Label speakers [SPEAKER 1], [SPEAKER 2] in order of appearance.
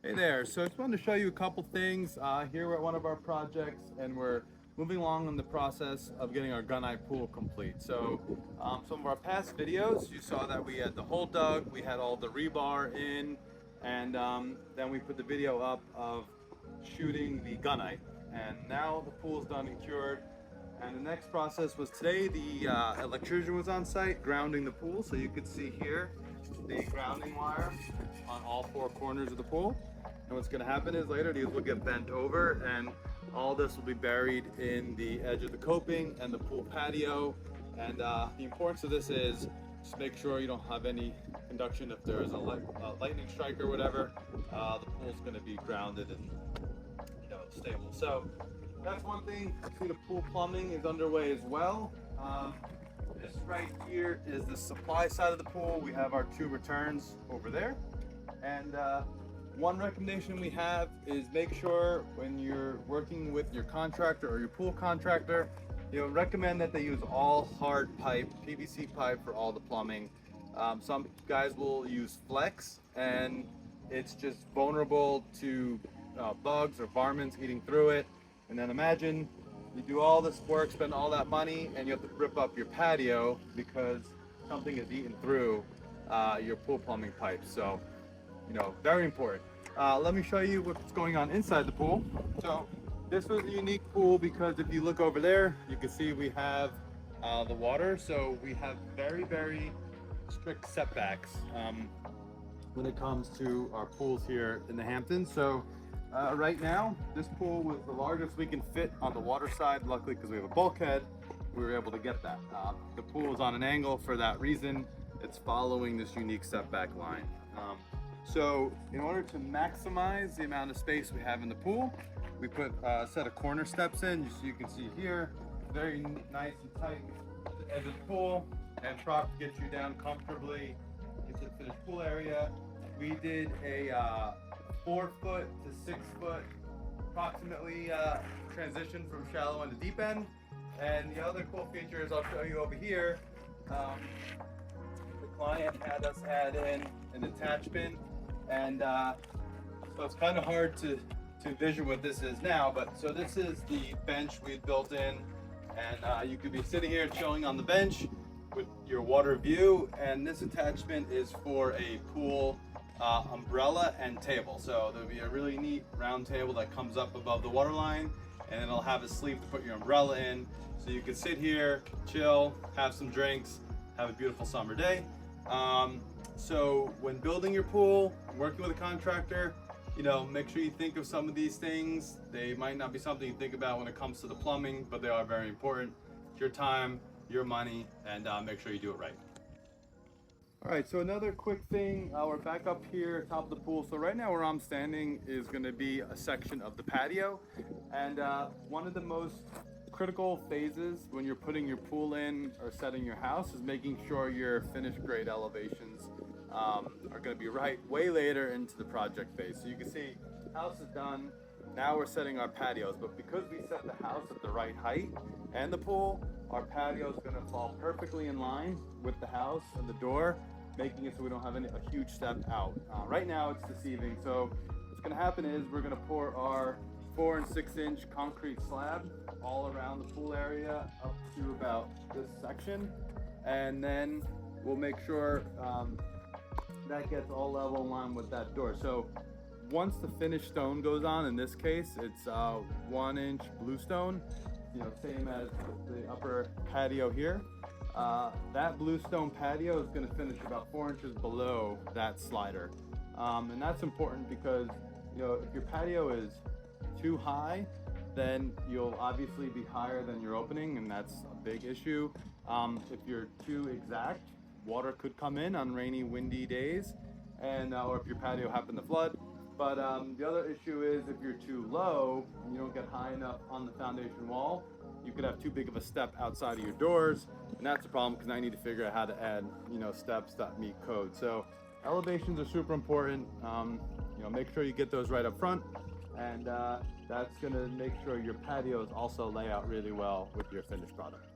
[SPEAKER 1] Hey there, so I just wanted to show you a couple things. Here we're at one of our projects and we're moving along in the process of getting our gunite pool complete. So some of our past videos, you saw that we had the hole dug, we had all the rebar in, and then we put the video up of shooting the gunite. And now the pool is done and cured. And the next process was today, the electrician was on site grounding the pool. So you could see here the grounding wire on all four corners of the pool. And what's going to happen is later these will get bent over and all this will be buried in the edge of the coping and the pool patio. And the importance of this is just make sure you don't have any conduction. If there is a lightning strike or whatever, the pool's going to be grounded and stable. So that's one thing. See, the pool plumbing is underway as well. This right here is the supply side of the pool. We have our two returns over there. And one recommendation we have is make sure when you're working with your contractor or your pool contractor, recommend that they use all hard pipe, PVC pipe for all the plumbing. Some guys will use flex and it's just vulnerable to bugs or varmints eating through it. And then imagine you do all this work, spend all that money, and you have to rip up your patio because something is eaten through your pool plumbing pipes. So, very important. Let me show you what's going on inside the pool. So this was a unique pool because if you look over there, you can see we have the water. So we have very, very strict setbacks when it comes to our pools here in the Hamptons. So right now, this pool was the largest we can fit on the water side. Luckily, because we have a bulkhead, we were able to get that. The pool is on an angle for that reason. It's following this unique setback line. So in order to maximize the amount of space we have in the pool, we put a set of corner steps in, so you can see here, very nice and tight at the edge of the pool, and prop to get you down comfortably into the finished pool area. We did a 4 foot to 6 foot approximately transition from shallow end to deep end. And the other cool features I'll show you over here, the client had us add in an attachment, and so it's kind of hard to envision what this is now, but so this is the bench we built in, and you could be sitting here chilling on the bench with your water view, and this attachment is for a pool umbrella and table. So there'll be a really neat round table that comes up above the water line, and it'll have a sleeve to put your umbrella in, so you can sit here, chill, have some drinks, have a beautiful summer day. So when building your pool, working with a contractor, make sure you think of some of these things. They might not be something you think about when it comes to the plumbing, but they are very important. It's your time, your money, and make sure you do it right. All right, so another quick thing, we're back up here top of the pool. So right now where I'm standing is going to be a section of the patio, and one of the most critical phases when you're putting your pool in or setting your house is making sure your finished grade elevations are going to be right way later into the project phase. So you can see house is done. Now we're setting our patios, but because we set the house at the right height and the pool, our patio is going to fall perfectly in line with the house and the door, making it so we don't have a huge step out. Right now it's deceiving. So what's going to happen is we're going to pour our 4 and 6 inch concrete slab all around the pool area up to about this section, and then we'll make sure that gets all level in line with that door. So once the finished stone goes on, in this case it's 1 inch bluestone, same as the upper patio here. That bluestone patio is going to finish about 4 inches below that slider, and that's important because if your patio is too high, then you'll obviously be higher than your opening, and that's a big issue. If you're too exact, water could come in on rainy, windy days, and or if your patio happened to flood. But the other issue is if you're too low and you don't get high enough on the foundation wall, you could have too big of a step outside of your doors, and that's a problem because I need to figure out how to add steps that meet code. So elevations are super important. Make sure you get those right up front, and that's going to make sure your patios also lay out really well with your finished product.